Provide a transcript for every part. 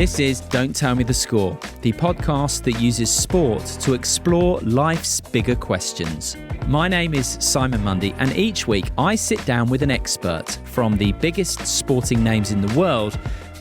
This is Don't Tell Me the Score, the podcast that uses sport to explore life's bigger questions. My name is Simon Mundie, and each week I sit down with an expert, from the biggest sporting names in the world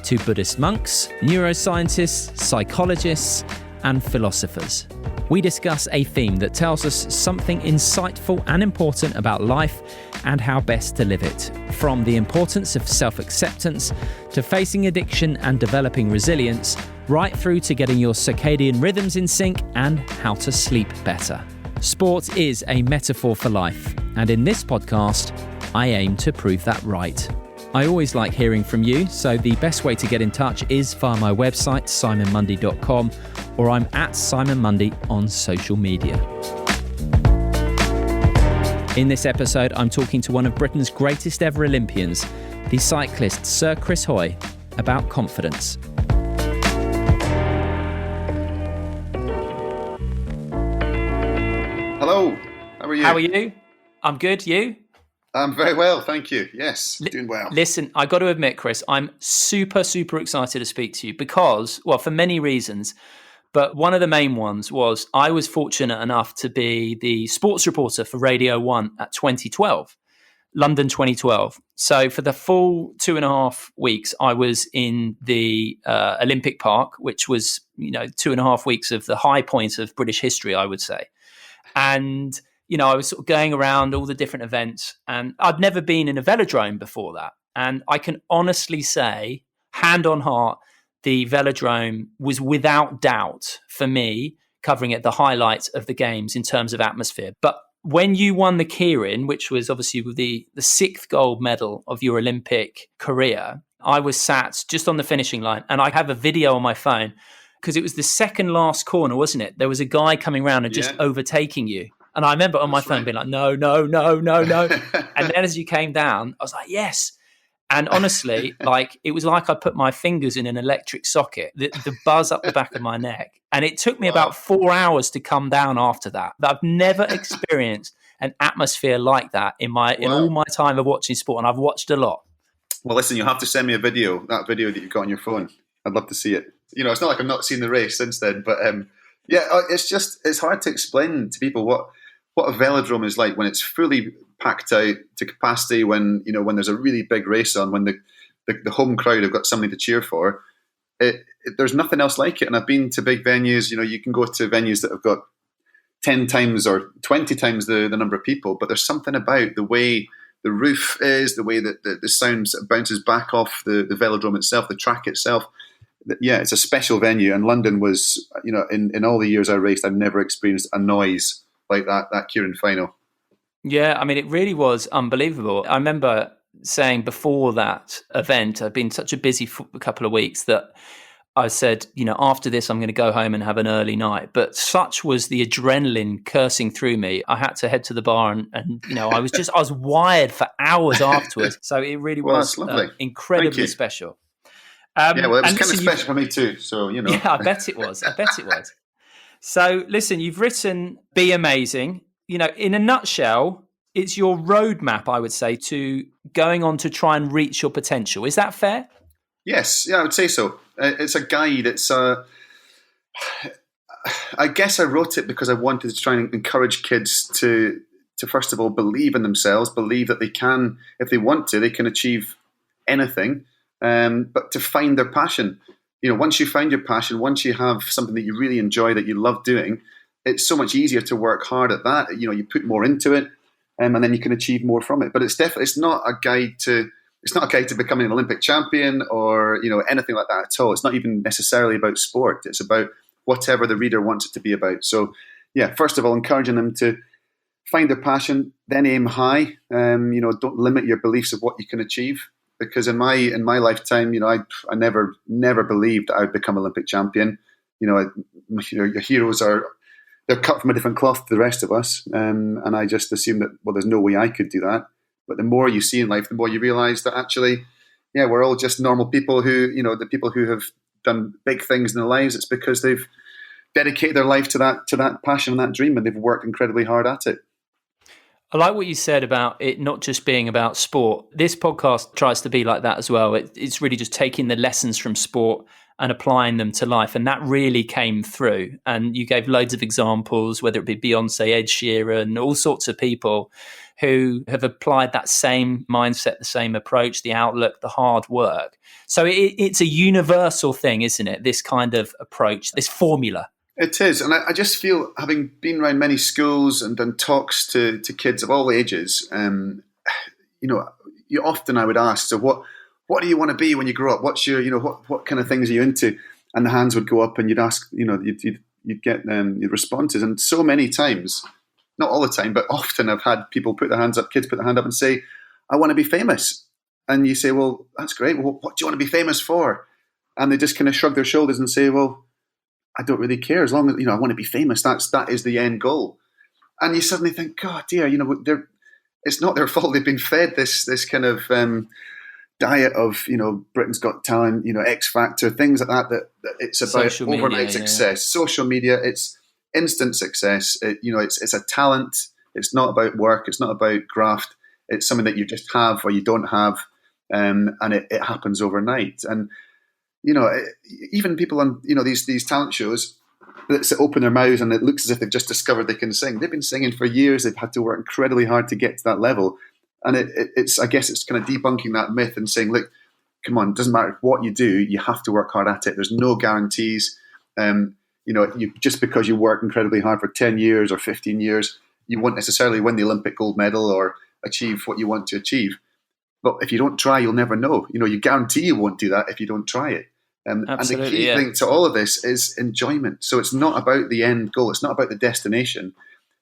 to Buddhist monks, neuroscientists, psychologists, and philosophers. We discuss a theme that tells us something insightful and important about life and how best to live it, from the importance of self-acceptance to facing addiction and developing resilience, right through to getting your circadian rhythms in sync and how to sleep better. Sport is a metaphor for life, and in this podcast, I aim to prove that right. I always like hearing from you, so the best way to get in touch is via my website, simonmundie.com, or I'm at Simon Mundie on social media. In this episode, I'm talking to one of Britain's greatest ever Olympians, the cyclist Sir Chris Hoy, about confidence. Hello, how are you? How are you? I'm good, you? I'm very well, thank you. Yes, doing well. Listen, I got to admit, Chris, I'm super excited to speak to you because, well, for many reasons, but one of the main ones was I was fortunate enough to be the sports reporter for Radio 1 at 2012, London 2012. So for the full 2.5 weeks, I was in the Olympic Park, which was, 2.5 weeks of the high point of British history, I would say. And I was sort of going around all the different events, and I'd never been in a velodrome before that. And I can honestly say, hand on heart, the velodrome was without doubt, for me, covering it, the highlights of the games in terms of atmosphere. But when you won the keirin, which was obviously the sixth gold medal of your Olympic career, I was sat just on the finishing line, and I have a video on my phone because it was the second last corner, wasn't it? There was a guy coming around and just overtaking you. And I remember on my phone being like, no. And then as you came down, I was like, yes. And honestly, it was like I put my fingers in an electric socket, the buzz up the back of my neck. And it took me about 4 hours to come down after that. I've never experienced an atmosphere like that in all my time of watching sport. And I've watched a lot. Well, listen, you'll have to send me that video that you've got on your phone. I'd love to see it. It's not like I've not seen the race since then, but it's hard to explain to people what a velodrome is like when it's fully packed out to capacity, when there's a really big race on, when the home crowd have got something to cheer for. There's nothing else like it. And I've been to big venues. You can go to venues that have got 10 times or 20 times the number of people, but there's something about the way the roof is, the way that the sound bounces back off the velodrome itself, the track itself. Yeah, it's a special venue. And London was, in all the years I raced, I've never experienced a noise like that keirin final. Yeah, I mean, it really was unbelievable. I remember saying before that event, I'd been such a busy couple of weeks that I said, after this, I'm going to go home and have an early night. But such was the adrenaline coursing through me, I had to head to the bar and I was wired for hours afterwards. So it really was incredibly special. It was kind of special for me too. So, Yeah, I bet it was. So listen, you've written Be Amazing. In a nutshell, it's your roadmap, I would say, to going on to try and reach your potential. Is that fair? Yes, I would say so. It's a guide. I guess I wrote it because I wanted to try and encourage kids to first of all believe in themselves, believe that they can, if they want to, they can achieve anything, but to find their passion. Once you find your passion, once you have something that you really enjoy, that you love doing, it's so much easier to work hard at that. You put more into it, and then you can achieve more from it. But it's not a guide to becoming an Olympic champion or anything like that at all. It's not even necessarily about sport. It's about whatever the reader wants it to be about. So, first of all, encouraging them to find their passion, then aim high. Don't limit your beliefs of what you can achieve. Because in my lifetime, I never believed that I would become Olympic champion. Your heroes they're cut from a different cloth to the rest of us, and I just assumed that there's no way I could do that. But the more you see in life, the more you realise that actually, we're all just normal people who, the people who have done big things in their lives. It's because they've dedicated their life to that passion and that dream, and they've worked incredibly hard at it. I like what you said about it not just being about sport. This podcast tries to be like that as well. It's really just taking the lessons from sport and applying them to life. And that really came through. And you gave loads of examples, whether it be Beyonce, Ed Sheeran, all sorts of people who have applied that same mindset, the same approach, the outlook, the hard work. So it's a universal thing, isn't it? This kind of approach, this formula. It is. And I just feel, having been around many schools and done talks to kids of all ages, often I would ask, so what do you want to be when you grow up? What's your, what kind of things are you into? And the hands would go up, and you'd ask, you'd get responses. And so many times, not all the time, but often I've had people put their hands up, kids put their hand up and say, I want to be famous. And you say, well, that's great. Well, what do you want to be famous for? And they just kind of shrug their shoulders and say, well, I don't really care. As long as, I want to be famous. That is the end goal. And you suddenly think, God, dear, it's not their fault. They've been fed this kind of diet of, Britain's Got Talent, X Factor, things like that it's about social media, overnight success. Social media, it's instant success. It's a talent. It's not about work. It's not about graft. It's something that you just have or you don't have, and it happens overnight. And even people on these talent shows that open their mouths and it looks as if they've just discovered they can sing. They've been singing for years. They've had to work incredibly hard to get to that level. And it's I guess it's kind of debunking that myth and saying, look, come on, it doesn't matter what you do, you have to work hard at it. There's no guarantees. You just because you work incredibly hard for 10 years or 15 years, you won't necessarily win the Olympic gold medal or achieve what you want to achieve. But if you don't try, you'll never know. You guarantee you won't do that if you don't try it. And the key thing to all of this is enjoyment. So it's not about the end goal. It's not about the destination.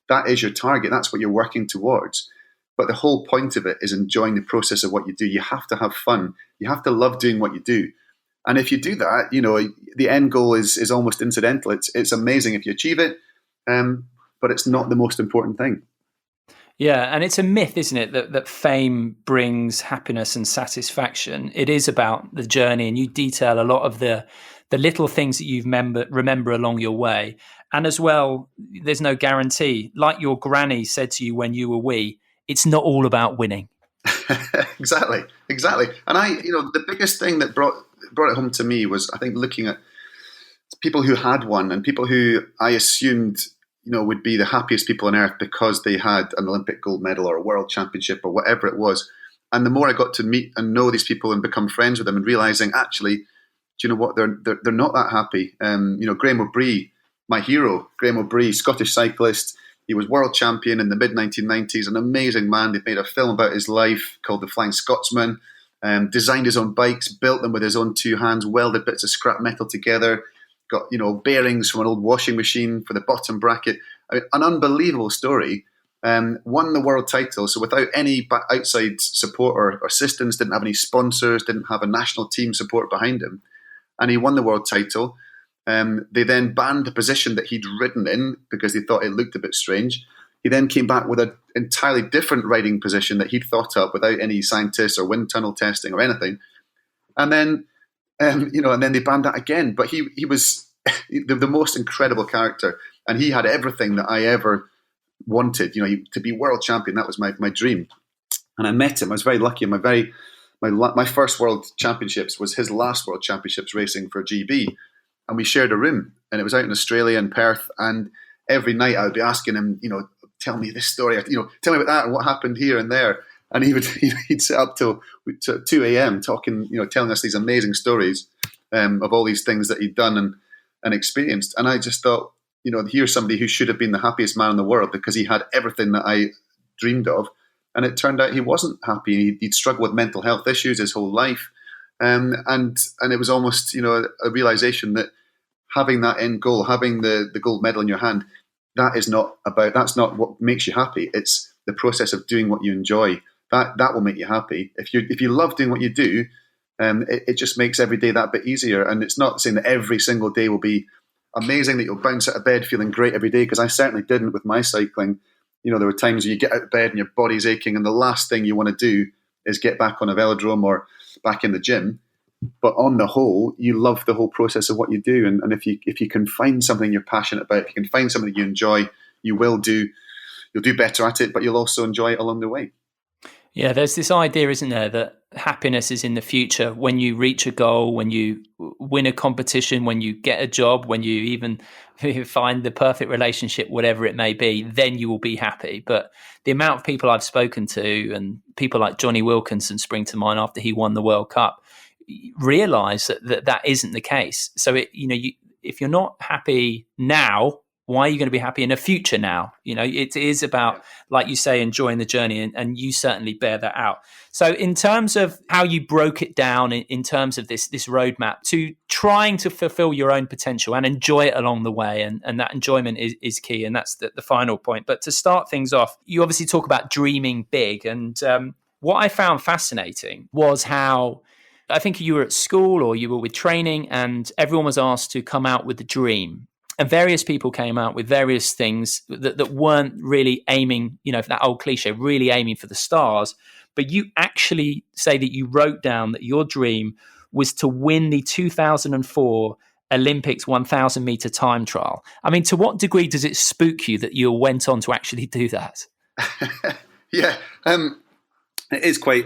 That is your target. That's what you're working towards. But the whole point of it is enjoying the process of what you do. You have to have fun. You have to love doing what you do. And if you do that, the end goal is almost incidental. It's amazing if you achieve it, but it's not the most important thing. Yeah, and it's a myth, isn't it, that fame brings happiness and satisfaction. It is about the journey, and you detail a lot of the little things that you remember along your way. And as well, there's no guarantee. Like your granny said to you when you were wee, it's not all about winning. Exactly. And the biggest thing that brought it home to me was, I think, looking at people who had won and people who I assumed would be the happiest people on earth because they had an Olympic gold medal or a world championship or whatever it was. And the more I got to meet and know these people and become friends with them and realizing, actually, do you know what? They're not that happy. Graham O'Brien, my hero, Graham O'Brien, Scottish cyclist. He was world champion in the mid-1990s, an amazing man. They've made a film about his life called The Flying Scotsman, designed his own bikes, built them with his own two hands, welded bits of scrap metal together, got bearings from an old washing machine for the bottom bracket. I mean, an unbelievable story. Won the world title, so without any outside support or assistance, didn't have any sponsors, didn't have a national team support behind him, and he won the world title. They then banned the position that he'd ridden in because they thought it looked a bit strange. He then came back with an entirely different riding position that he'd thought up without any scientists or wind tunnel testing or anything, and then. And then they banned that again. But he was the most incredible character, and he had everything that I ever wanted. To be world champion. That was my dream. And I met him. I was very lucky. My first world championships was his last world championships racing for GB, and we shared a room. And it was out in Australia in Perth. And every night I would be asking him, tell me this story. Tell me about that and what happened here and there. And he'd sit up till 2 a.m. talking, telling us these amazing stories of all these things that he'd done and experienced. And I just thought, here's somebody who should have been the happiest man in the world because he had everything that I dreamed of. And it turned out he wasn't happy. He'd struggled with mental health issues his whole life. And it was almost, a realization that having that end goal, having the gold medal in your hand, that's not what makes you happy. It's the process of doing what you enjoy. That will make you happy. If you love doing what you do, it just makes every day that bit easier. And it's not saying that every single day will be amazing, that you'll bounce out of bed feeling great every day, because I certainly didn't with my cycling. There were times where you get out of bed and your body's aching, and the last thing you want to do is get back on a velodrome or back in the gym. But on the whole, you love the whole process of what you do. And if you can find something you're passionate about, if you can find something you enjoy, you'll do better at it, but you'll also enjoy it along the way. Yeah, there's this idea, isn't there, that happiness is in the future when you reach a goal, when you win a competition, when you get a job, when you even find the perfect relationship, whatever it may be, then you will be happy. But the amount of people I've spoken to, and people like Johnny Wilkinson spring to mind after he won the World Cup, realize that isn't the case. So if you're not happy now, why are you going to be happy in the future now? It is about, like you say, enjoying the journey, and you certainly bear that out. So in terms of how you broke it down in terms of this roadmap to trying to fulfill your own potential and enjoy it along the way, and that enjoyment is key, and that's the final point. But to start things off, you obviously talk about dreaming big, and what I found fascinating was how, I think you were at school or you were with training, and everyone was asked to come out with a dream. And various people came out with various things that weren't really aiming, for that old cliche, really aiming for the stars. But you actually say that you wrote down that your dream was to win the 2004 Olympics 1,000 meter time trial. I mean, to what degree does it spook you that you went on to actually do that? Yeah, it is quite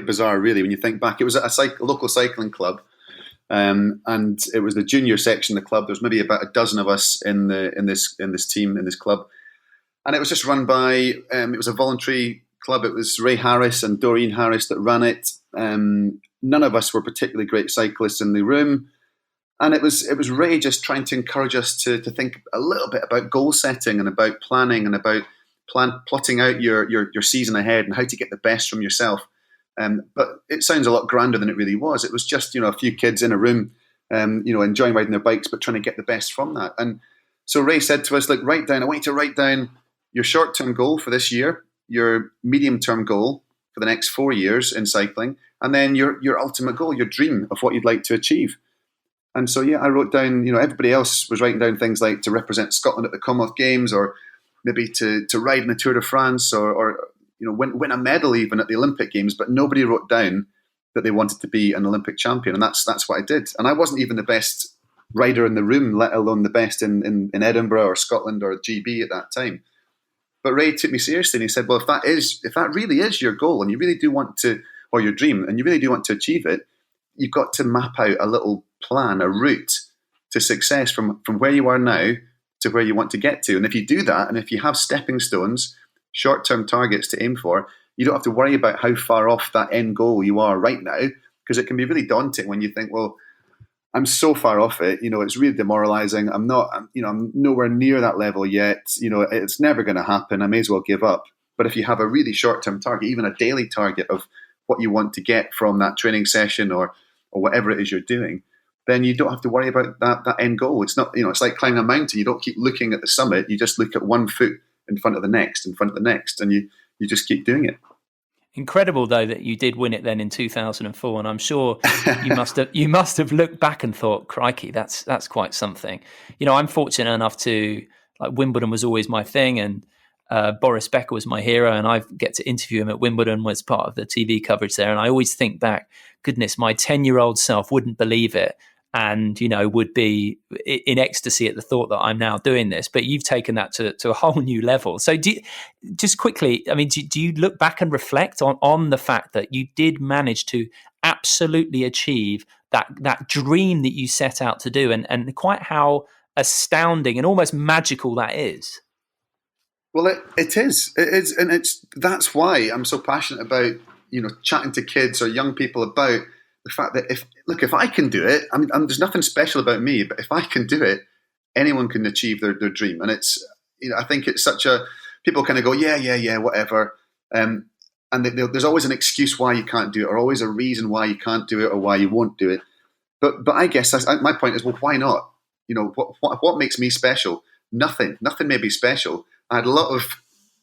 bizarre, really, when you think back. It was at a local cycling club. And it was the junior section of the club. There's maybe about a dozen of us in this team, in this club, and it was just run by. It was a voluntary club. It was Ray Harris and Doreen Harris that ran it. None of us were particularly great cyclists in the room, and it was Ray just trying to encourage us to think a little bit about goal setting and about planning and about plotting out your season ahead and how to get the best from yourself. But it sounds a lot grander than it really was. It was just, a few kids in a room, enjoying riding their bikes, but trying to get the best from that. And so Ray said to us, look, I want you to write down your short-term goal for this year, your medium-term goal for the next 4 years in cycling, and then your ultimate goal, your dream of what you'd like to achieve. And so, I wrote down, everybody else was writing down things like to represent Scotland at the Commonwealth Games, or maybe to ride in the Tour de France, or win a medal even at the Olympic Games, but nobody wrote down that they wanted to be an Olympic champion, and that's what I did. And I wasn't even the best rider in the room, let alone the best in Edinburgh or Scotland or GB at that time. But Ray took me seriously, and he said, well, if that really is your goal, and you really do want to, or your dream, and you really do want to achieve it, you've got to map out a little plan, a route to success from where you are now to where you want to get to. And if you do that, and if you have stepping stones, short-term targets to aim for, you don't have to worry about how far off that end goal you are right now, because it can be really daunting when you think, well, I'm so far off it, it's really demoralizing. I'm nowhere near that level yet. It's never going to happen. I may as well give up. But if you have a really short-term target, even a daily target of what you want to get from that training session or whatever it is you're doing, then you don't have to worry about that end goal. It's not, it's like climbing a mountain. You don't keep looking at the summit. You just look at one foot in front of the next, and you just keep doing it. Incredible, though, that you did win it then in 2004, and I'm sure you must have looked back and thought, crikey, that's quite something. I'm fortunate enough to, like, Wimbledon was always my thing, and Boris Becker was my hero, and I get to interview him at Wimbledon, was part of the TV coverage there, and I always think back, goodness, my 10-year-old self wouldn't believe it, and would be in ecstasy at the thought that I'm now doing this. But you've taken that to a whole new level. So just quickly, I mean, do you look back and reflect on the fact that you did manage to absolutely achieve that dream that you set out to do, and quite how astounding and almost magical that is? Well, it is, and that's why I'm so passionate about chatting to kids or young people about the fact that if I can do it, there's nothing special about me, but if I can do it, anyone can achieve their dream. And it's, I think it's people kind of go, yeah, whatever. And there's always an excuse why you can't do it, or always a reason why you can't do it, or why you won't do it. But I guess my point is, well, why not? What makes me special? Nothing may be special. I had a lot of,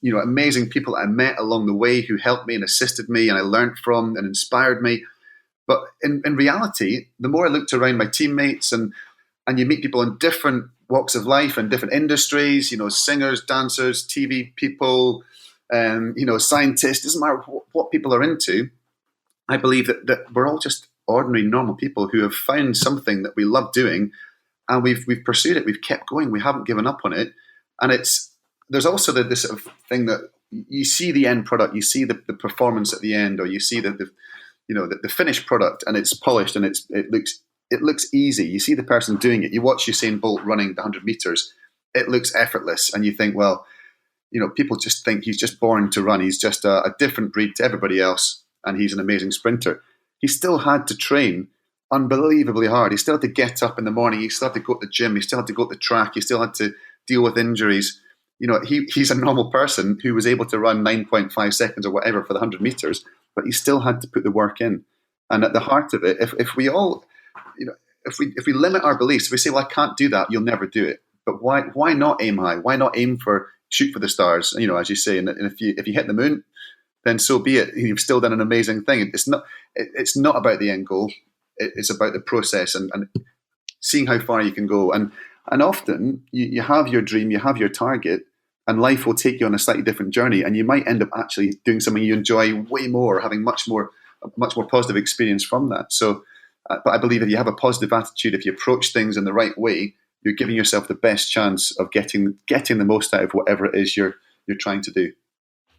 amazing people that I met along the way who helped me and assisted me, and I learned from and inspired me. But in reality, the more I looked around my teammates, and you meet people in different walks of life and different industries, singers, dancers, TV people, scientists, doesn't matter what people are into. I believe that we're all just ordinary, normal people who have found something that we love doing, and we've pursued it. We've kept going. We haven't given up on it. And there's also this sort of thing that you see the end product, you see the performance at the end, or you see the finished product, and it's polished and it looks easy. You see the person doing it. You watch Usain Bolt running the 100 meters. It looks effortless, and you think, well, people just think he's just born to run. He's just a different breed to everybody else, and he's an amazing sprinter. He still had to train unbelievably hard. He still had to get up in the morning. He still had to go to the gym. He still had to go to the track. He still had to deal with injuries. He's a normal person who was able to run 9.5 seconds or whatever for the 100 meters, but he still had to put the work in. And at the heart of it, if we all, if we limit our beliefs, if we say, well, I can't do that, you'll never do it. But why not aim high? Why not shoot for the stars? As you say, and if you hit the moon, then so be it. You've still done an amazing thing. It's not about the end goal. It's about the process and seeing how far you can go. And often you have your dream, you have your target, and life will take you on a slightly different journey, and you might end up actually doing something you enjoy way more, having a much more positive experience from that. So, but I believe if you have a positive attitude, if you approach things in the right way, you're giving yourself the best chance of getting the most out of whatever it is you're trying to do.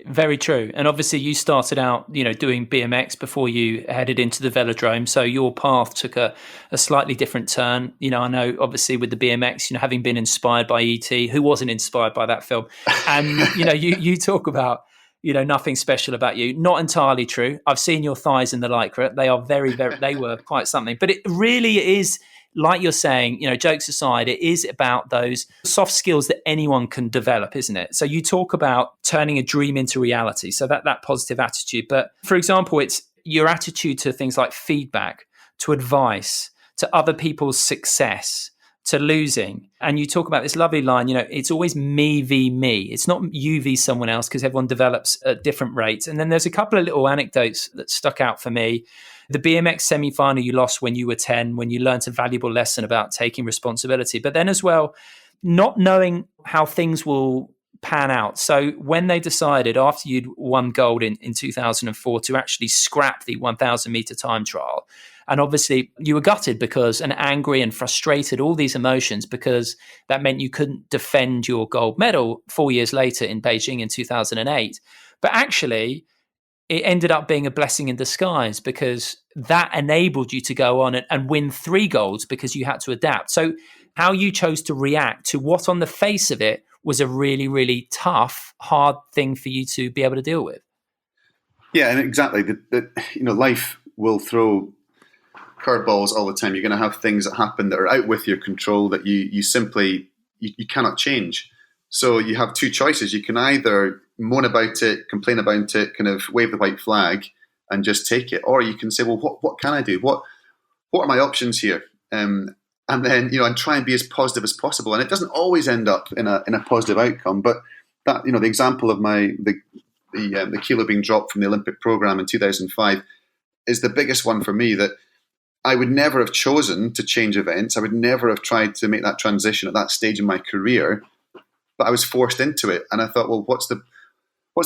Very true. And obviously you started out, doing BMX before you headed into the velodrome. So your path took a slightly different turn. I know obviously with the BMX, having been inspired by E.T., who wasn't inspired by that film? And, you talk about, nothing special about you. Not entirely true. I've seen your thighs in the Lycra. They are very, very, they were quite something. But it really is, like you're saying, jokes aside, it is about those soft skills that anyone can develop, isn't it? So you talk about turning a dream into reality. So that positive attitude. But for example, it's your attitude to things like feedback, to advice, to other people's success, to losing. And you talk about this lovely line, it's always me v me. It's not you v someone else, because everyone develops at different rates. And then there's a couple of little anecdotes that stuck out for me. The BMX semi-final you lost when you were 10, when you learnt a valuable lesson about taking responsibility. But then as well, not knowing how things will pan out. So when they decided after you'd won gold in 2004 to actually scrap the 1,000 meter time trial, and obviously you were gutted and angry and frustrated, all these emotions, because that meant you couldn't defend your gold medal 4 years later in Beijing in 2008. But actually, it ended up being a blessing in disguise, because that enabled you to go on and win 3 golds because you had to adapt. So how you chose to react to what on the face of it was a really, really tough, hard thing for you to be able to deal with. Yeah, and exactly. Life will throw curveballs all the time. You're going to have things that happen that are out with your control that you simply cannot change. So you have 2 choices. You can either moan about it, complain about it, kind of wave the white flag and just take it, or you can say, well, what can I do? What are my options here? And then and try and be as positive as possible. And it doesn't always end up in a positive outcome. But that the example of the kilo being dropped from the Olympic program in 2005 is the biggest one for me. That I would never have chosen to change events. I would never have tried to make that transition at that stage in my career. But I was forced into it, and I thought, well, what's the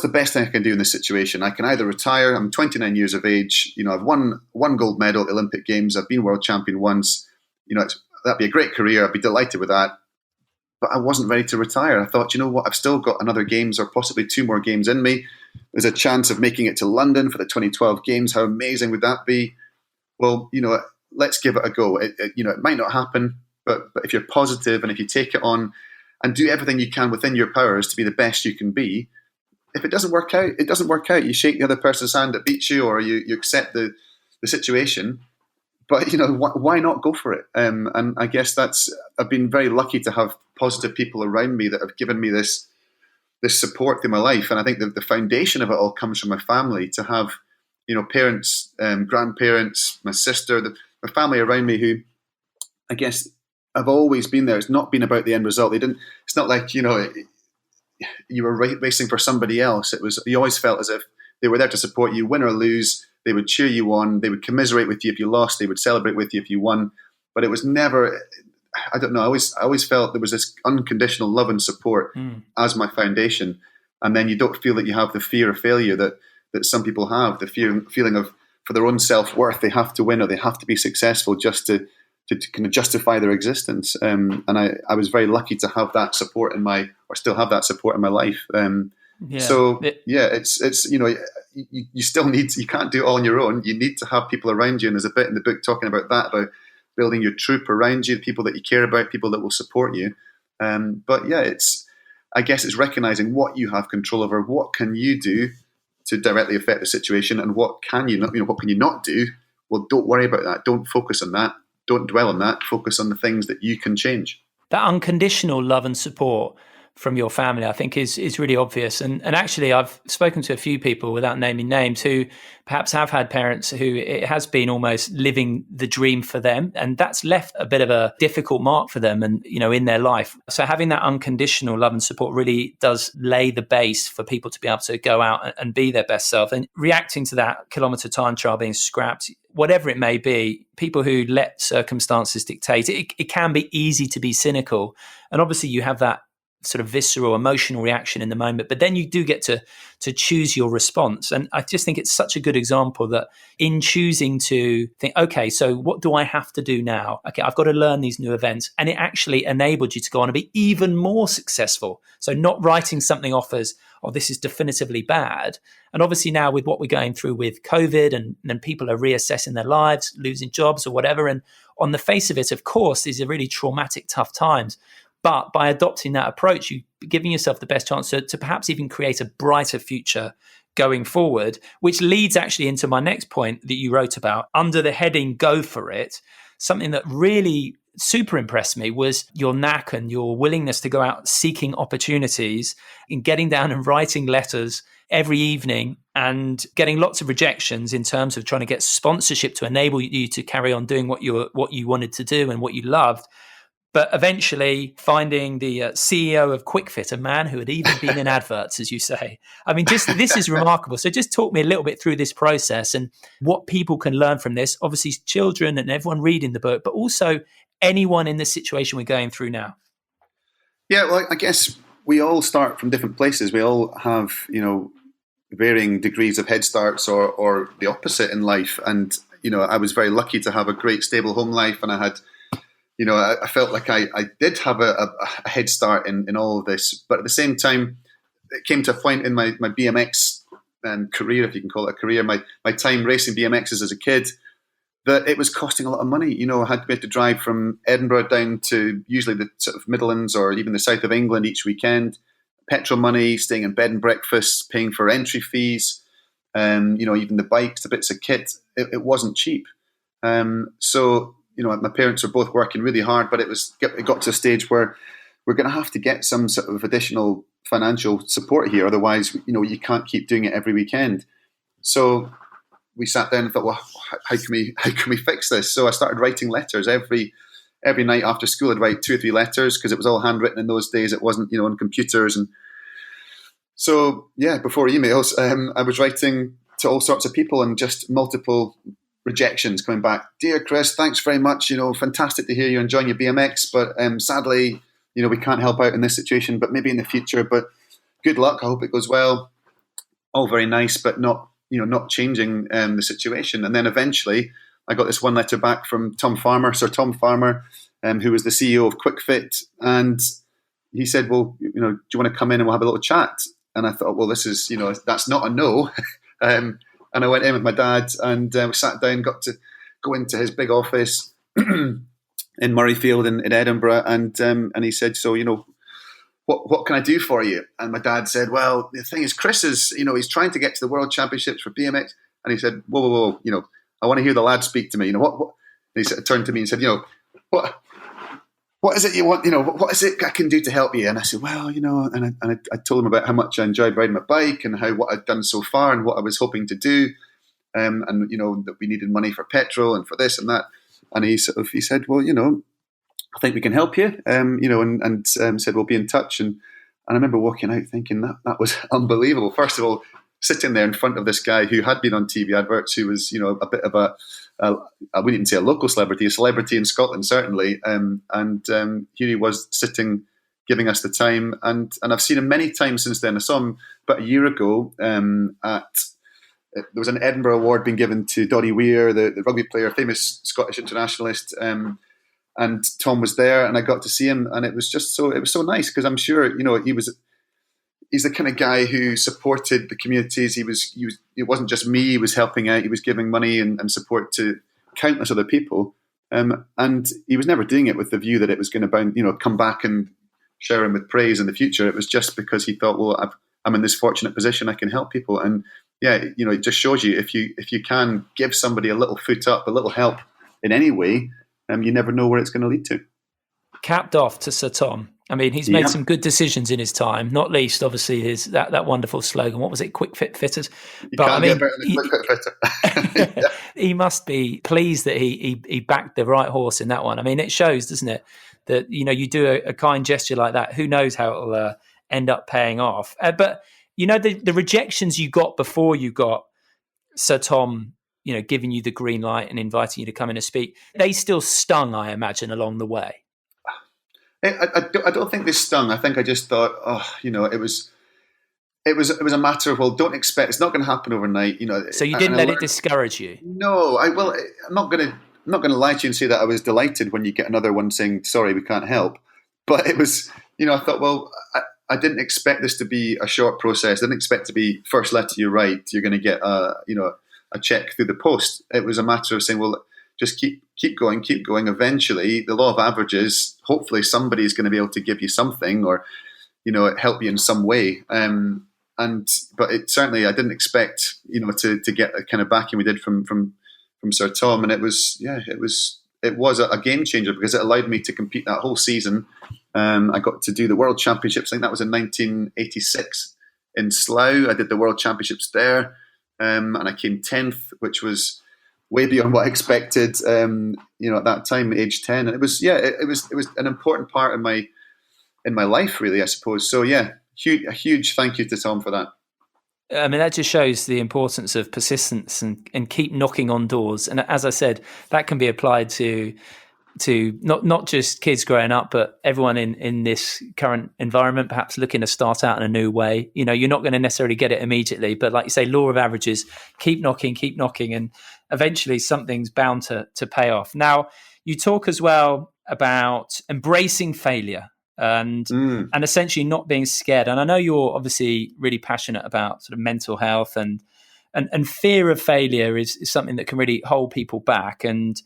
best thing I can do in this situation? I can either retire. I'm 29 years of age. I've won 1 gold medal at the Olympic Games. I've been world champion once. That'd be a great career. I'd be delighted with that. But I wasn't ready to retire. I thought, I've still got another games, or possibly 2 more games in me. There's a chance of making it to London for the 2012 Games. How amazing would that be? Well, let's give it a go. It might not happen, but if you're positive and if you take it on and do everything you can within your powers to be the best you can be, if it doesn't work out, it doesn't work out. You shake the other person's hand that beats you, or you accept the situation. But why not go for it? And I guess I've been very lucky to have positive people around me that have given me this support through my life. And I think the foundation of it all comes from my family. To have parents, grandparents, my sister, my family around me who, I guess, have always been there. It's not been about the end result. It's not like you were racing for somebody else. You always felt as if they were there to support you, win or lose. They would cheer you on. They would commiserate with you if you lost. They would celebrate with you if you won. But it was never, I don't know, I always felt there was this unconditional love and support as my foundation. And then you don't feel that you have the fear of failure that some people have, the feeling of, for their own self-worth, they have to win or they have to be successful just to to kind of justify their existence. And I was very lucky to have that support or still have that support in my life. It's you still you can't do it all on your own. You need to have people around you. And there's a bit in the book talking about that, about building your troop around you, people that you care about, people that will support you. I guess it's recognizing what you have control over. What can you do to directly affect the situation, and what can you not? What can you not do? Well, don't worry about that. Don't focus on that. Don't dwell on that. Focus on the things that you can change. That unconditional love and support from your family, I think, is really obvious. And actually, I've spoken to a few people, without naming names, who perhaps have had parents who it has been almost living the dream for them, and that's left a bit of a difficult mark for them, and in their life. So having that unconditional love and support really does lay the base for people to be able to go out and be their best self. And reacting to that kilometre time trial being scrapped, whatever it may be, people who let circumstances dictate, it can be easy to be cynical. And obviously you have that sort of visceral emotional reaction in the moment, but then you do get to choose your response. And I just think it's such a good example that in choosing to think, okay, so what do I have to do now? Okay, I've got to learn these new events, and it actually enabled you to go on and be even more successful. So not writing something off as, oh, this is definitively bad. And obviously now with what we're going through with COVID, and people are reassessing their lives, losing jobs or whatever, and on the face of it, of course, these are really traumatic, tough times. But by adopting that approach, you're giving yourself the best chance to perhaps even create a brighter future going forward, which leads actually into my next point that you wrote about under the heading "Go for it." Something that really super impressed me was your knack and your willingness to go out seeking opportunities and getting down and writing letters every evening and getting lots of rejections in terms of trying to get sponsorship to enable you to carry on doing what you wanted to do and what you loved. But eventually finding the CEO of QuickFit, a man who had even been in adverts, as you say. I mean, this is remarkable. So just talk me a little bit through this process and what people can learn from this. Obviously, children and everyone reading the book, but also anyone in the situation we're going through now. Yeah, well, I guess we all start from different places. We all have, varying degrees of head starts or the opposite in life. And, I was very lucky to have a great, stable home life, and I had... I felt like I did have a head start in all of this. But at the same time, it came to a point in my BMX career, if you can call it a career, my time racing BMXs as a kid, that it was costing a lot of money. I had to drive from Edinburgh down to usually the sort of Midlands or even the south of England each weekend. Petrol money, staying in bed and breakfast, paying for entry fees, even the bikes, the bits of kit. It wasn't cheap. My parents were both working really hard, but it got to a stage where we're going to have to get some sort of additional financial support here. Otherwise, you can't keep doing it every weekend. So we sat down and thought, well, how can we fix this? So I started writing letters every night after school. I'd write 2 or 3 letters because it was all handwritten in those days. It wasn't, on computers. And so, before emails, I was writing to all sorts of people and just multiple rejections coming back. Dear Chris, thanks very much. Fantastic to hear you're enjoying your BMX, but sadly, we can't help out in this situation, but maybe in the future. But good luck. I hope it goes well. All very nice, but not changing the situation. And then eventually, I got this one letter back from Sir Tom Farmer, who was the CEO of QuickFit, and he said, "Well, do you want to come in and we'll have a little chat?" And I thought, well, this is, that's not a no. And I went in with my dad and we sat down, got to go into his big office in Murrayfield in Edinburgh. And he said, so, what can I do for you? And my dad said, well, the thing is, Chris is, he's trying to get to the World Championships for BMX. And he said, whoa, I want to hear the lad speak to me. What? And he sort of turned to me and said, what is it you want? What is it I can do to help you? And I said, well, and I told him about how much I enjoyed riding my bike and what I'd done so far and what I was hoping to do. And that we needed money for petrol and for this and that. And he said, well, I think we can help you. And said, we'll be in touch. And I remember walking out thinking that was unbelievable. First of all, sitting there in front of this guy who had been on TV adverts, who was, a bit of I wouldn't even say a local celebrity, a celebrity in Scotland, certainly. And here he was sitting, giving us the time. And I've seen him many times since then. I saw him about a year ago there was an Edinburgh Award being given to Doddy Weir, the rugby player, famous Scottish internationalist. and Tom was there, and I got to see him, and it was so nice, because I'm sure, he's the kind of guy who supported the communities. It wasn't just me he was helping out. He was giving money and support to countless other people. And he was never doing it with the view that it was going to come back and shower him with praise in the future. It was just because he thought, well, I'm in this fortunate position, I can help people. And yeah, it just shows you, if you can give somebody a little foot up, a little help in any way, you never know where it's going to lead to. Capped off to Sir Tom. I mean, he's made some good decisions in his time, not least, obviously, his that wonderful slogan. What was it? Quick Fit Fitters. But I mean, quick fit fitter. He must be pleased that he backed the right horse in that one. I mean, it shows, doesn't it, that you do a kind gesture like that. Who knows how it'll end up paying off? But the rejections you got before you got Sir Tom, giving you the green light and inviting you to come in and speak, they still stung, I imagine, along the way. I don't think they stung. I think I just thought, it was a matter of, well, don't expect, it's not going to happen overnight. So you didn't let it discourage you? No, I'm not going to lie to you and say that I was delighted when you get another one saying, sorry, we can't help. But it was, I thought, well, I didn't expect this to be a short process. I didn't expect to be first letter you write, you're going to get a check through the post. It was a matter of saying, well, just keep going. Eventually, the law of averages, hopefully somebody is going to be able to give you something, or, help you in some way. But it certainly, I didn't expect, to get the kind of backing we did from Sir Tom. And it was a game changer, because it allowed me to compete that whole season. I got to do the World Championships. I think that was in 1986 in Slough. I did the World Championships there. And I came 10th, which was way beyond what I expected, at that time, age 10. And it was an important part in my life, really, I suppose. So yeah, a huge thank you to Tom for that. I mean, that just shows the importance of persistence and keep knocking on doors. And as I said, that can be applied to not just kids growing up, but everyone in this current environment, perhaps looking to start out in a new way. You're not going to necessarily get it immediately, but like you say, law of averages, keep knocking, and eventually something's bound to pay off. Now, you talk as well about embracing failure and essentially not being scared. And I know you're obviously really passionate about sort of mental health, and fear of failure is something that can really hold people back. And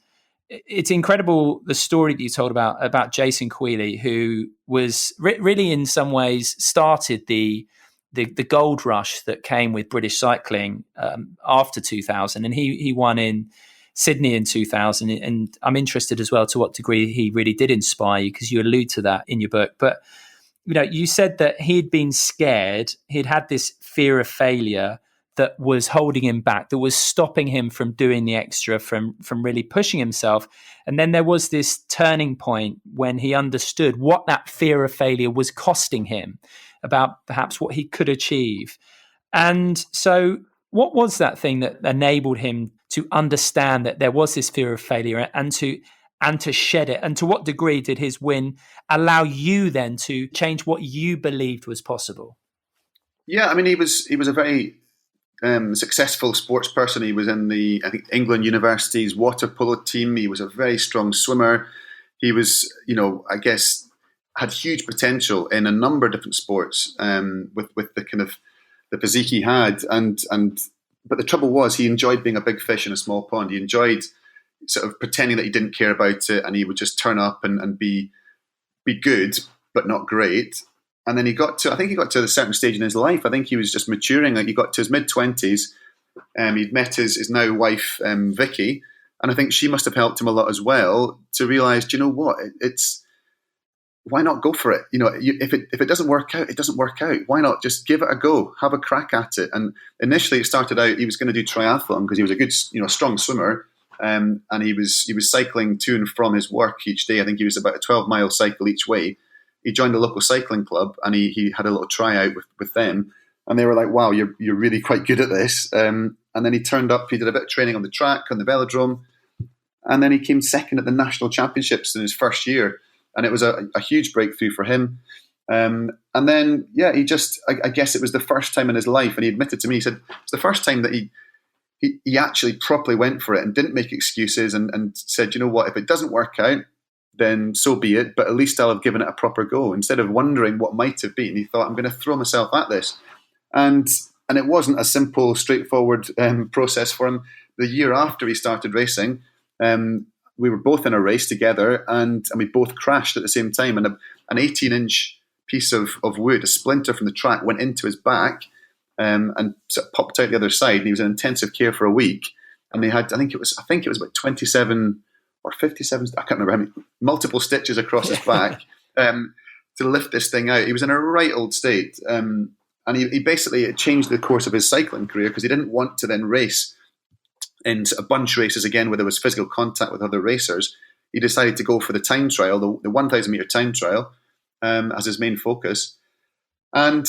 it's incredible, the story that you told about Jason Quealy, who was really in some ways started the gold rush that came with British cycling after 2000, and he won in Sydney in 2000. And I'm interested as well to what degree he really did inspire you, because you allude to that in your book. But you said that he'd been scared, he'd had this fear of failure that was holding him back, that was stopping him from doing the extra, from really pushing himself. And then there was this turning point when he understood what that fear of failure was costing him, about perhaps what he could achieve. And so what was that thing that enabled him to understand that there was this fear of failure and to shed it? And to what degree did his win allow you then to change what you believed was possible? Yeah, I mean, he was a very successful sports person. He was in the, I think, England University's water polo team. He was a very strong swimmer. He was, I guess, had huge potential in a number of different sports, with the kind of the physique he had. But the trouble was, he enjoyed being a big fish in a small pond. He enjoyed sort of pretending that he didn't care about it, and he would just turn up and be good, but not great. And then he got to a certain stage in his life. I think he was just maturing. Like, he got to his mid-20s. He'd met his now wife, Vicky, and I think she must have helped him a lot as well to realise, do you know what? Why not go for it? If it doesn't work out, it doesn't work out. Why not just give it a go, have a crack at it? And initially, it started out he was going to do triathlon, because he was a good, strong swimmer, and he was cycling to and from his work each day. I think he was about a 12-mile cycle each way. He joined the local cycling club, and he had a little tryout with them, and they were like, "Wow, you're really quite good at this." And then he turned up. He did a bit of training on the track, on the velodrome, and then he came second at the national championships in his first year, and it was a huge breakthrough for him. And then, yeah, he just, I guess it was the first time in his life, and he admitted to me, he said it's the first time that he actually properly went for it and didn't make excuses, and said, you know what, if it doesn't work out, then so be it, but at least I'll have given it a proper go. Instead of wondering what might have been, he thought, I'm going to throw myself at this. And it wasn't a simple, straightforward process for him. The year after he started racing, we were both in a race together, and we both crashed at the same time. And an 18-inch piece of wood, a splinter from the track, went into his back and sort of popped out the other side. And he was in intensive care for a week. And they had, I think it was about 27 or 57, I can't remember how many, multiple stitches across his back to lift this thing out. He was in a right old state. And he basically changed the course of his cycling career because he didn't want to then race in a bunch races again where there was physical contact with other racers. He decided to go for the time trial, the 1,000 metre time trial, as his main focus. And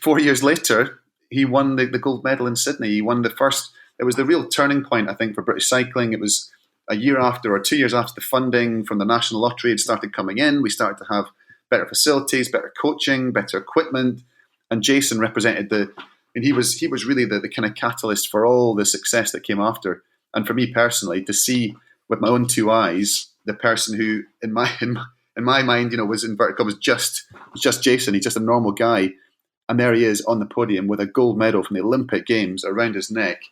4 years later, he won the gold medal in Sydney. He won the first, it was the real turning point, I think, for British cycling. It was a year after or 2 years after the funding from the National Lottery had started coming in. We started to have better facilities, better coaching, better equipment. And Jason represented he was really the kind of catalyst for all the success that came after. And for me personally, to see with my own two eyes the person who, in my mind, was inverted commas just Jason. He's just a normal guy, and there he is on the podium with a gold medal from the Olympic Games around his neck.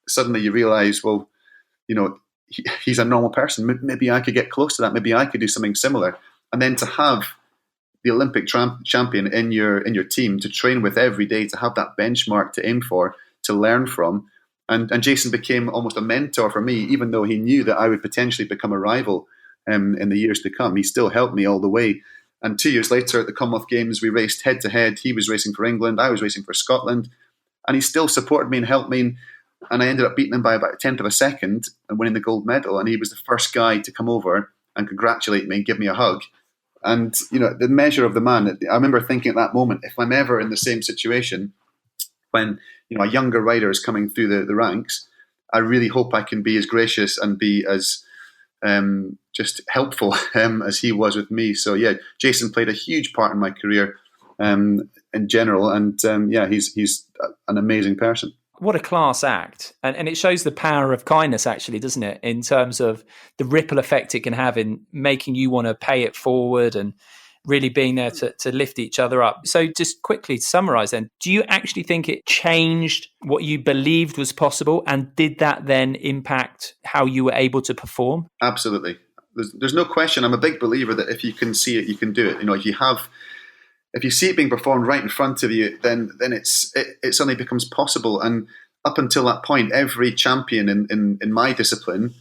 Suddenly, you realise, well, he's a normal person. Maybe I could get close to that. Maybe I could do something similar. And then to have the Olympic champion in your team to train with every day, to have that benchmark to aim for, to learn from. And Jason became almost a mentor for me, even though he knew that I would potentially become a rival in the years to come. He still helped me all the way. And 2 years later at the Commonwealth Games, we raced head to head. He was racing for England, I was racing for Scotland. And he still supported me and helped me. And I ended up beating him by about a tenth of a second and winning the gold medal. And he was the first guy to come over and congratulate me and give me a hug. And, the measure of the man, I remember thinking at that moment, if I'm ever in the same situation when, a younger rider is coming through the ranks, I really hope I can be as gracious and be as just helpful as he was with me. So, yeah, Jason played a huge part in my career in general. And, he's an amazing person. What a class act. And it shows the power of kindness, actually, doesn't it? In terms of the ripple effect it can have in making you want to pay it forward and really being there to lift each other up. So just quickly to summarize then, do you actually think it changed what you believed was possible? And did that then impact how you were able to perform? Absolutely. There's no question. I'm a big believer that if you can see it, you can do it. If you see it being performed right in front of you, then it suddenly becomes possible. And up until that point, every champion in my discipline,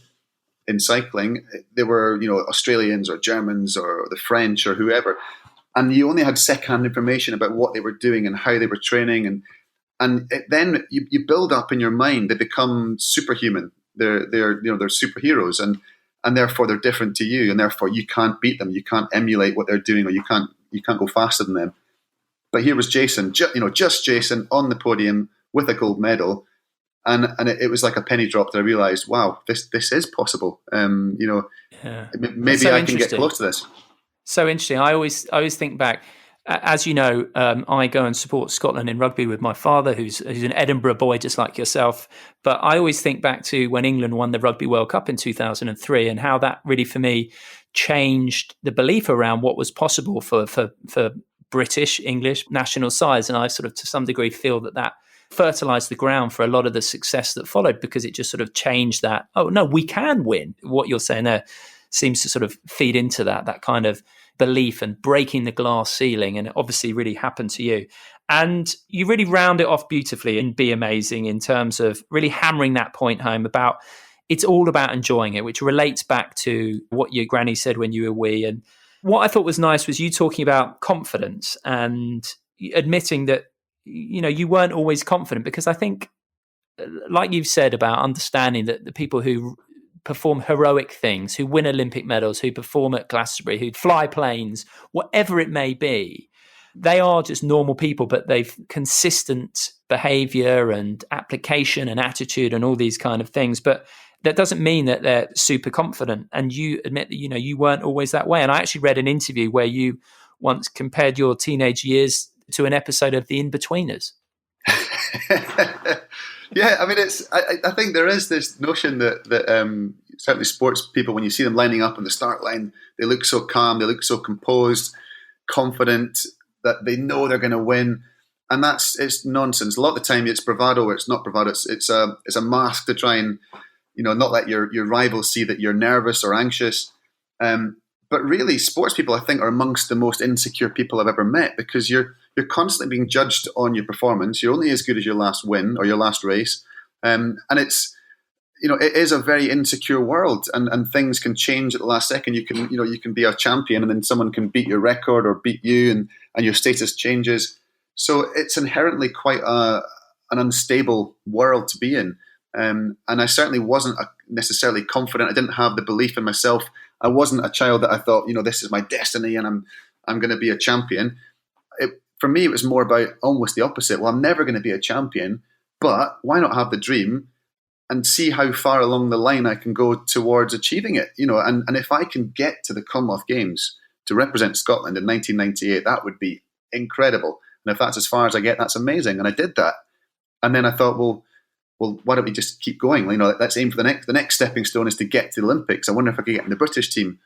in cycling, they were Australians or Germans or the French or whoever, and you only had secondhand information about what they were doing and how they were training, and then you build up in your mind. They become superhuman. They're superheroes, and therefore they're different to you, and therefore you can't beat them. You can't emulate what they're doing, or you can't go faster than them. But here was Jason, just Jason on the podium with a gold medal, and it was like a penny drop that I realised, wow, this is possible. Maybe so I can get close to this. So interesting. I always think back. As you know, I go and support Scotland in rugby with my father, who's an Edinburgh boy, just like yourself. But I always think back to when England won the Rugby World Cup in 2003 and how that really, for me, changed the belief around what was possible for British, English national sides. And I sort of, to some degree, feel that fertilized the ground for a lot of the success that followed, because it just sort of changed that, oh, no, we can win. What you're saying there seems to sort of feed into that kind of belief and breaking the glass ceiling. And it obviously really happened to you. And you really round it off beautifully and Be Amazing in terms of really hammering that point home about it's all about enjoying it, which relates back to what your granny said when you were wee. And what I thought was nice was you talking about confidence and admitting that, you weren't always confident, because I think, like you've said about understanding that the people who perform heroic things, who win Olympic medals, who perform at Glastonbury, who fly planes, whatever it may be, they are just normal people, but they've consistent behavior and application and attitude and all these kind of things. But that doesn't mean that they're super confident. And you admit that, you weren't always that way. And I actually read an interview where you once compared your teenage years to an episode of The In-Betweeners. Yeah, I mean, I think there is this notion that certainly sports people, when you see them lining up on the start line, they look so calm, they look so composed, confident that they know they're going to win, and it's nonsense. A lot of the time, it's bravado, or it's not bravado. It's a mask to try and not let your rivals see that you're nervous or anxious. But really, sports people, I think, are amongst the most insecure people I've ever met, because you're constantly being judged on your performance. You're only as good as your last win or your last race, and it is a very insecure world, and things can change at the last second. You can be a champion, and then someone can beat your record or beat you, and your status changes. So it's inherently quite an unstable world to be in. And I certainly wasn't necessarily confident. I didn't have the belief in myself. I wasn't a child that I thought, this is my destiny and I'm going to be a champion. For me, it was more about almost the opposite. Well, I'm never going to be a champion, but why not have the dream and see how far along the line I can go towards achieving it? And if I can get to the Commonwealth Games to represent Scotland in 1998, that would be incredible. And if that's as far as I get, that's amazing. And I did that. And then I thought, well, why don't we just keep going? Let's aim for the next stepping stone is to get to the Olympics. I wonder if I could get in the British team.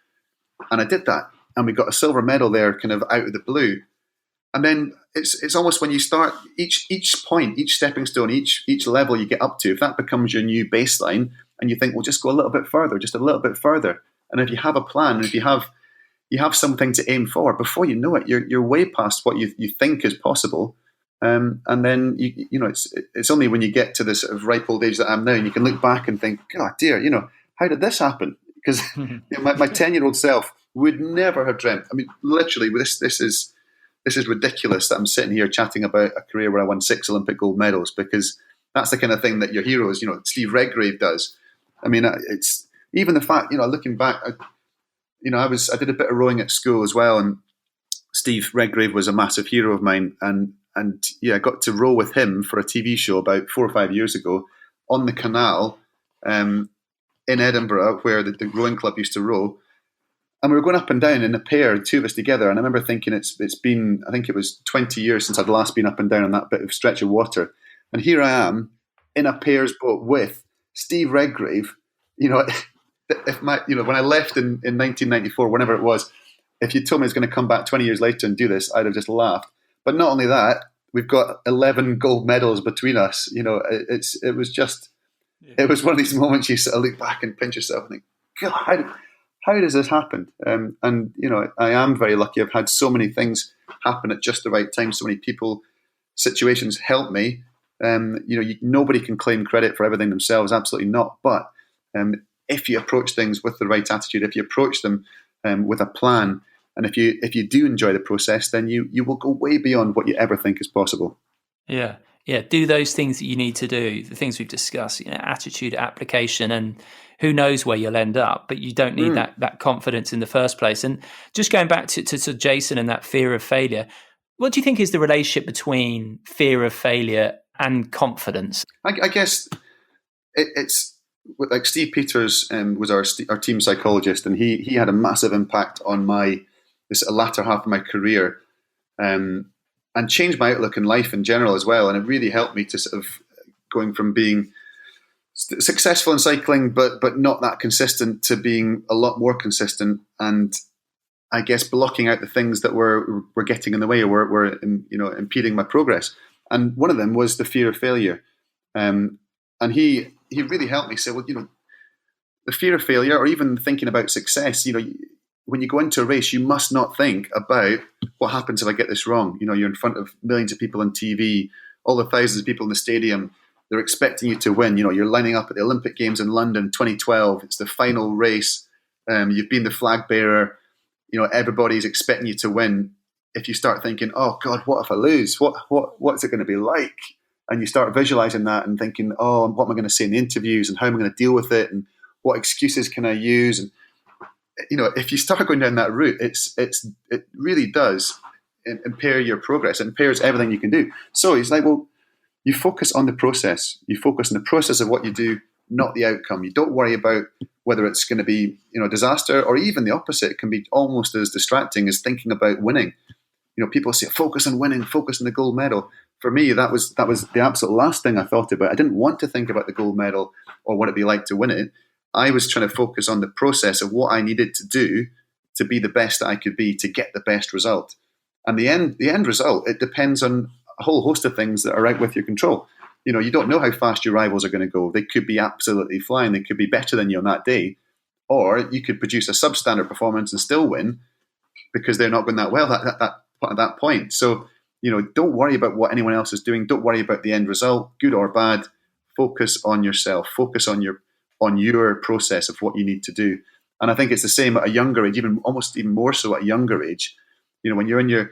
And I did that. And we got a silver medal there kind of out of the blue. And then it's almost when you start each point, each stepping stone, each level you get up to, if that becomes your new baseline and you think, well, just go a little bit further, just a little bit further. And if you have a plan, and if you have something to aim for, before you know it, you're way past what you think is possible. And then it's only when you get to the sort of ripe old age that I'm now, and you can look back and think, God, dear, how did this happen? Because my 10-year-old self would never have dreamt. I mean, literally, this is ridiculous that I'm sitting here chatting about a career where I won 6 Olympic gold medals, because that's the kind of thing that your heroes, Steve Redgrave does. I mean, it's even the fact, looking back, I did a bit of rowing at school as well, and Steve Redgrave was a massive hero of mine, and I got to row with him for a TV show about 4 or 5 years ago on the canal in Edinburgh, where the rowing club used to row. And we were going up and down in a pair, 2 of us together. And I remember thinking it's been, I think it was 20 years since I'd last been up and down on that bit of stretch of water. And here I am in a pairs boat with Steve Redgrave. When I left in 1994, whenever it was, if you told me I was going to come back 20 years later and do this, I'd have just laughed. But not only that, we've got 11 gold medals between us. It was one of these moments you sort of look back and pinch yourself and think, God, how does this happen? I am very lucky. I've had so many things happen at just the right time. So many people, situations help me. Nobody can claim credit for everything themselves. Absolutely not. But if you approach things with the right attitude, if you approach them with a plan, and if you do enjoy the process, then you will go way beyond what you ever think is possible. Yeah. Do those things that you need to do, the things we've discussed, attitude, application, and who knows where you'll end up, but you don't need that confidence in the first place. And just going back to Jason and that fear of failure, what do you think is the relationship between fear of failure and confidence? I guess it's like Steve Peters was our team psychologist, and he had a massive impact on this latter half of my career, and changed my outlook in life in general as well. And it really helped me to sort of going from being successful in cycling, but not that consistent, to being a lot more consistent, and I guess blocking out the things that were getting in the way, or were impeding my progress. And one of them was the fear of failure. And he really helped me say, well, the fear of failure, or even thinking about success, when you go into a race, you must not think about what happens if I get this wrong. You're in front of millions of people on TV, all the thousands of people in the stadium. They're expecting you to win. You're lining up at the Olympic Games in London 2012. It's the final race. You've been the flag bearer. Everybody's expecting you to win. If you start thinking, oh God, what if I lose? What's it going to be like? And you start visualizing that and thinking, oh, what am I going to say in the interviews, and how am I going to deal with it, and what excuses can I use? And if you start going down that route, it really does impair your progress. It impairs everything you can do. So he's like, well, you focus on the process. You focus on the process of what you do, not the outcome. You don't worry about whether it's going to be, a disaster, or even the opposite. It can be almost as distracting as thinking about winning. People say, focus on winning, focus on the gold medal. for me, that was the absolute last thing I thought about. I didn't want to think about the gold medal or what it'd be like to win it. I was trying to focus on the process of what I needed to do to be the best I could be to get the best result. And the end result, it depends on a whole host of things that are out with your control. You don't know how fast your rivals are going to go. They could be absolutely flying. They could be better than you on that day. Or you could produce a substandard performance and still win because they're not going that well at that point. So, don't worry about what anyone else is doing. Don't worry about the end result, good or bad. Focus on yourself. Focus on your process of what you need to do. And I think it's the same at a younger age, almost even more so at a younger age. When you're in your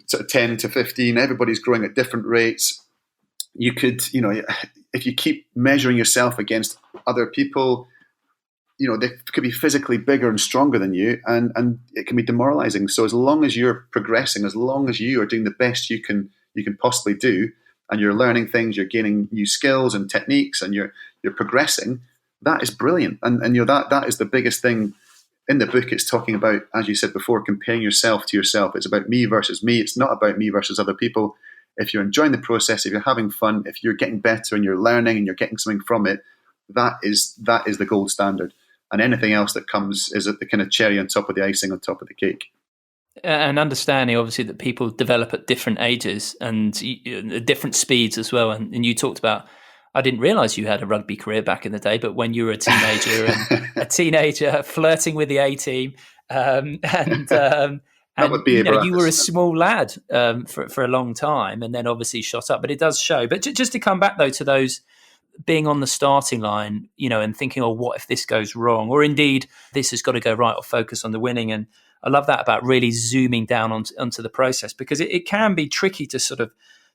sort of 10 to 15, everybody's growing at different rates. You could, if you keep measuring yourself against other people, they could be physically bigger and stronger than you, and it can be demoralizing. So as long as you're progressing, as long as you are doing the best you can possibly do, and you're learning things, you're gaining new skills and techniques, and you're progressing, that is brilliant. And that is the biggest thing in the book. It's talking about, as you said before, comparing yourself to yourself. It's about me versus me. It's not about me versus other people. If you're enjoying the process, if you're having fun, if you're getting better and you're learning and you're getting something from it, that is the gold standard. And anything else that comes is the kind of cherry on top of the icing on top of the cake. And understanding, obviously, that people develop at different ages and different speeds as well. And you talked about, I didn't realise you had a rugby career back in the day, but when you were a teenager flirting with the A team, you were a small lad for a long time, and then obviously shot up. But it does show. But just to come back though to those being on the starting line, and thinking, oh, what if this goes wrong? Or indeed, this has got to go right, or focus on the winning. And I love that about really zooming down onto the process, because it can be tricky to sort of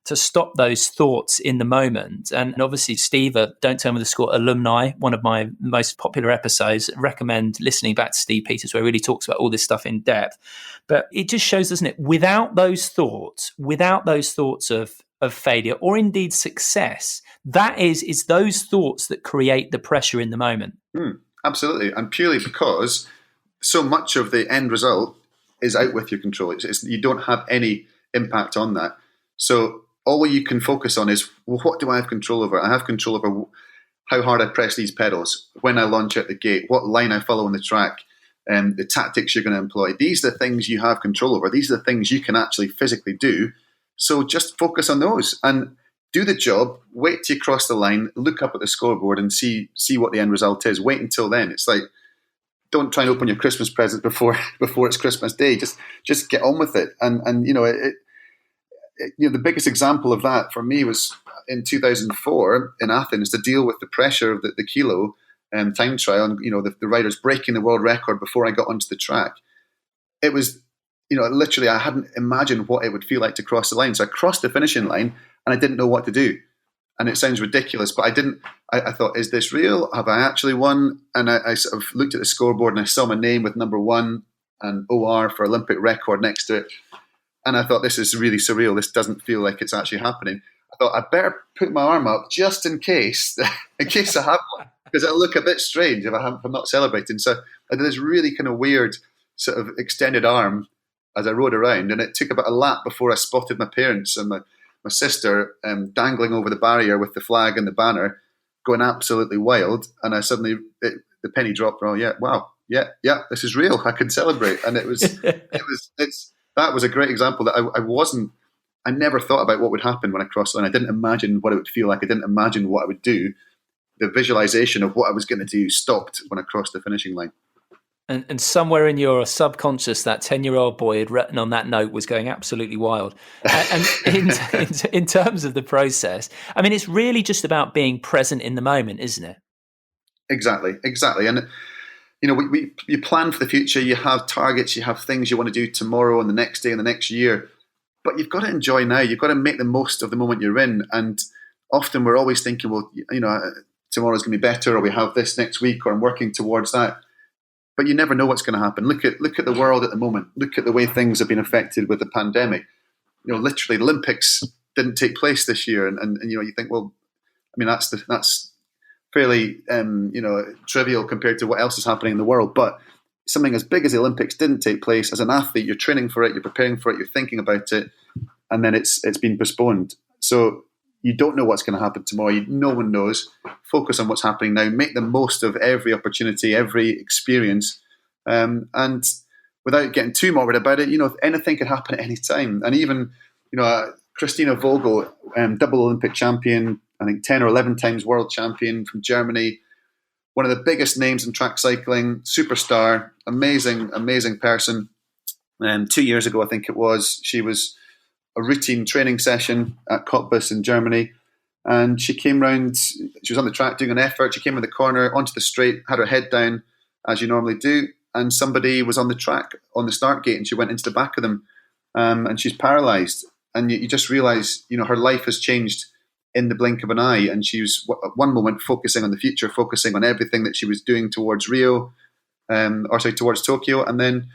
to stop those thoughts in the moment. And obviously, Steve, Don't Tell Me the Score alumni, one of my most popular episodes, recommend listening back to Steve Peters, where he really talks about all this stuff in depth. But it just shows, doesn't it, without those thoughts of failure or indeed success, that is those thoughts that create the pressure in the moment. Absolutely. And purely because so much of the end result is out with your control. You don't have any impact on that. So all you can focus on is, well, what do I have control over? I have control over how hard I press these pedals, when I launch out the gate, what line I follow on the track, the tactics you're going to employ. These are the things you have control over. These are the things you can actually physically do. So just focus on those and do the job. Wait till you cross the line, look up at the scoreboard and see what the end result is. Wait until then. It's like, don't try and open your Christmas present before it's Christmas Day. Just get on with it. And the biggest example of that for me was in 2004 in Athens, to deal with the pressure of the kilo time trial, and the riders breaking the world record before I got onto the track. It was, literally, I hadn't imagined what it would feel like to cross the line. So I crossed the finishing line and I didn't know what to do. And it sounds ridiculous, but I didn't. I thought, is this real? Have I actually won? And I sort of looked at the scoreboard and I saw my name with number 1 and OR for Olympic record next to it. And I thought, this is really surreal. This doesn't feel like it's actually happening. I thought, I better put my arm up just in case I have one, because it'll look a bit strange if I'm not celebrating. So I did this really kind of weird sort of extended arm as I rode around, and it took about a lap before I spotted my parents and my sister dangling over the barrier with the flag and the banner, going absolutely wild. And I suddenly, the penny dropped. Oh yeah, wow, yeah, this is real. I can celebrate. And that was a great example that I never thought about what would happen when I crossed the line. I didn't imagine what it would feel like. I didn't imagine what I would do. The visualization of what I was going to do stopped when I crossed the finishing line. And somewhere in your subconscious, that 10-year-old boy had written on that note was going absolutely wild. And in terms of the process, I mean, it's really just about being present in the moment, isn't it? Exactly. And, you plan for the future, you have targets, you have things you want to do tomorrow and the next day and the next year, but you've got to enjoy now. You've got to make the most of the moment you're in. And often we're always thinking, well, tomorrow's going to be better, or we have this next week, or I'm working towards that. But you never know what's going to happen. Look at the world at the moment. Look at the way things have been affected with the pandemic. Literally, the Olympics didn't take place this year, and you think, well, I mean, that's fairly trivial compared to what else is happening in the world. But something as big as the Olympics didn't take place. As an athlete, you're training for it, you're preparing for it, you're thinking about it. and then it's been postponed. So you don't know what's going to happen tomorrow. No one knows. Focus on what's happening now. Make the most of every opportunity, every experience, and without getting too morbid about it, anything could happen at any time. And even, Christina Vogel, double Olympic champion, I think 10 or 11 times world champion from Germany, one of the biggest names in track cycling, superstar, amazing, amazing person. 2 years ago, I think it was, she was a routine training session at Cottbus in Germany. And she came round, she was on the track doing an effort. She came in the corner, onto the straight, had her head down, as you normally do. And somebody was on the track, on the start gate, and she went into the back of them. And she's paralysed. And you just realise, her life has changed in the blink of an eye. And she was, at one moment, focusing on the future, focusing on everything that she was doing towards towards Tokyo. And then,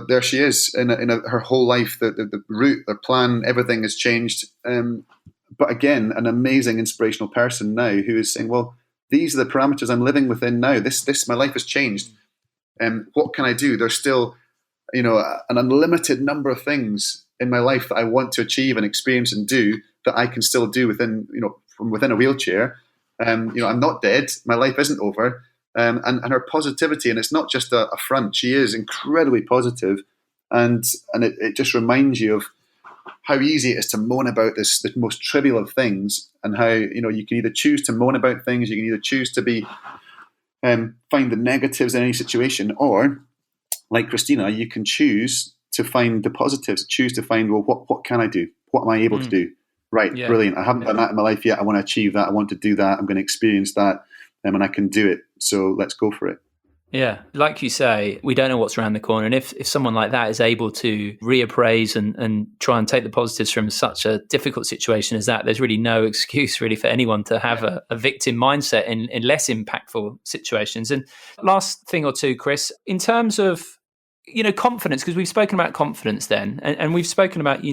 there she is in her whole life. The route, the plan, everything has changed. But again, an amazing inspirational person now who is saying, well, these are the parameters I'm living within now. My life has changed. What can I do? There's still, an unlimited number of things in my life that I want to achieve and experience and do that I can still do within, from within a wheelchair. I'm not dead. My life isn't over. And her positivity, and it's not just a front. She is incredibly positive, and it just reminds you of how easy it is to moan about the most trivial of things, and how you can either choose to moan about things, you can either choose to be find the negatives in any situation, or like Christina, you can choose to find the positives. Choose to find, well, what can I do? What am I able to do? Right, yeah. Brilliant. I haven't done that in my life yet. I want to achieve that. I want to do that. I'm going to experience that, and I can do it. So let's go for it. Yeah, like you say, we don't know what's around the corner. And if someone like that is able to reappraise and try and take the positives from such a difficult situation as that, there's really no excuse really for anyone to have a victim mindset in less impactful situations. And last thing or two, Chris, in terms of, confidence, because we've spoken about confidence then, and we've spoken about,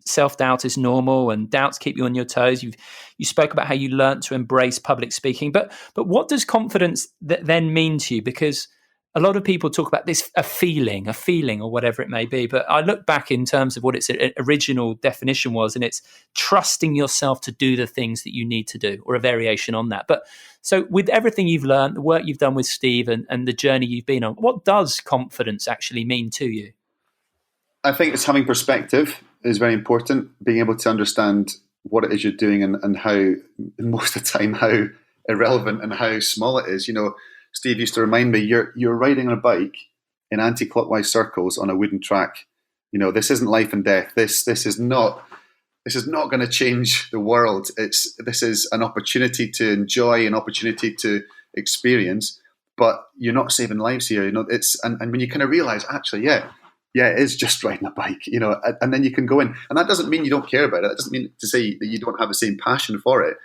self-doubt is normal and doubts keep you on your toes. You spoke about how you learned to embrace public speaking, but what does confidence then mean to you? Because a lot of people talk about this, a feeling or whatever it may be. But I look back in terms of what its original definition was, and it's trusting yourself to do the things that you need to do, or a variation on that. But so with everything you've learned, the work you've done with Steve and the journey you've been on, what does confidence actually mean to you? I think it's having perspective is very important, being able to understand what it is you're doing and how, most of the time, how irrelevant and how small it is. Steve used to remind me, you're riding on a bike in anti-clockwise circles on a wooden track. This isn't life and death. This is not going to change the world. This is an opportunity to enjoy, an opportunity to experience, but you're not saving lives here. And when you kind of realize, actually, yeah, it is just riding a bike, and then you can go in. And that doesn't mean you don't care about it. That doesn't mean to say that you don't have the same passion for it,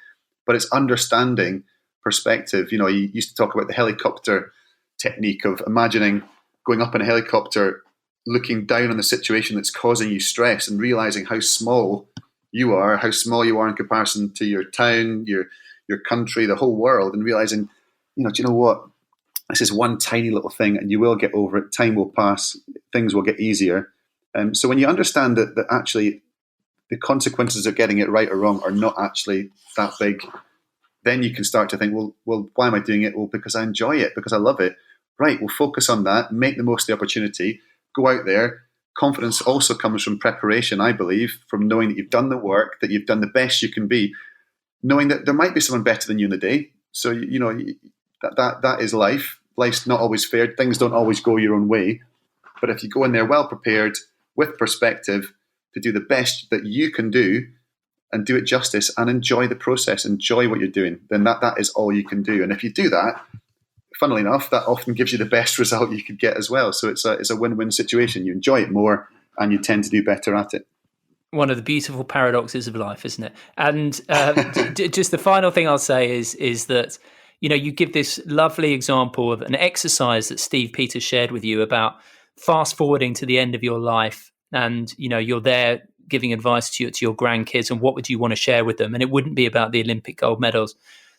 but it's understanding perspective. You used to talk about the helicopter technique of imagining going up in a helicopter, looking down on the situation that's causing you stress and realizing how small you are in comparison to your town, your country, the whole world, and realizing, do you know what? This is one tiny little thing, and you will get over it. Time will pass. Things will get easier. So when you understand that actually the consequences of getting it right or wrong are not actually that big, then you can start to think, well, why am I doing it? Well, because I enjoy it, because I love it. Right, we'll focus on that, make the most of the opportunity, go out there. Confidence also comes from preparation, I believe, from knowing that you've done the work, that you've done the best you can be, knowing that there might be someone better than you in the day. So, that is life. Life's not always fair. Things don't always go your own way. But if you go in there well prepared, with perspective, to do the best that you can do, and do it justice, and enjoy the process, enjoy what you're doing, then that is all you can do. And if you do that, funnily enough, that often gives you the best result you could get as well. So it's a win-win situation. You enjoy it more, and you tend to do better at it. One of the beautiful paradoxes of life, isn't it? And just the final thing I'll say is that, you give this lovely example of an exercise that Steve Peters shared with you about fast forwarding to the end of your life, and you're there giving advice to your grandkids, and what would you want to share with them? And it wouldn't be about the Olympic gold medals.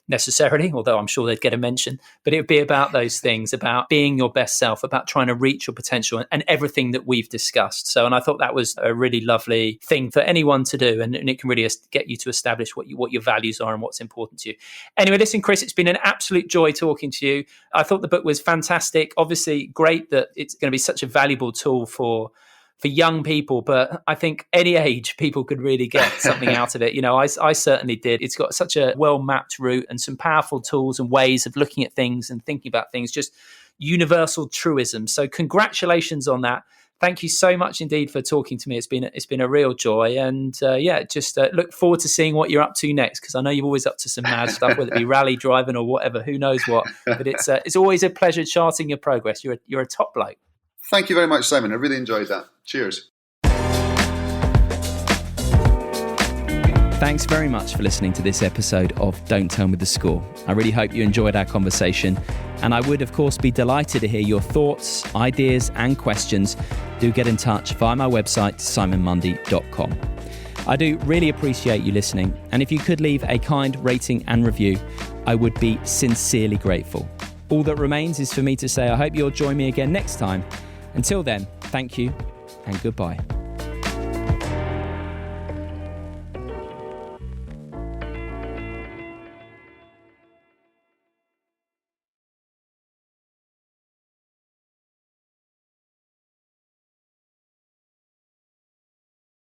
necessarily, although I'm sure they'd get a mention, but it would be about those things, about being your best self, about trying to reach your potential and everything that we've discussed. So, and I thought that was a really lovely thing for anyone to do. And it can really get you to establish what your values are and what's important to you. Anyway, listen, Chris, it's been an absolute joy talking to you. I thought the book was fantastic. Obviously, great that it's going to be such a valuable tool for young people, but I think any age people could really get something out of it. You know, I certainly did. It's got such a well-mapped route and some powerful tools and ways of looking at things and thinking about things, just universal truisms. So congratulations on that. Thank you so much indeed for talking to me. It's been a real joy, and just look forward to seeing what you're up to next, because I know you're always up to some mad stuff, whether it be rally driving or whatever, who knows what. But it's always a pleasure charting your progress. You're a top bloke. Thank you very much, Simon. I really enjoyed that. Cheers. Thanks very much for listening to this episode of Don't Tell Me the Score. I really hope you enjoyed our conversation, and I would, of course, be delighted to hear your thoughts, ideas and questions. Do get in touch via my website, simonmundie.com. I do really appreciate you listening, and if you could leave a kind rating and review, I would be sincerely grateful. All that remains is for me to say I hope you'll join me again next time. Until then, thank you and goodbye.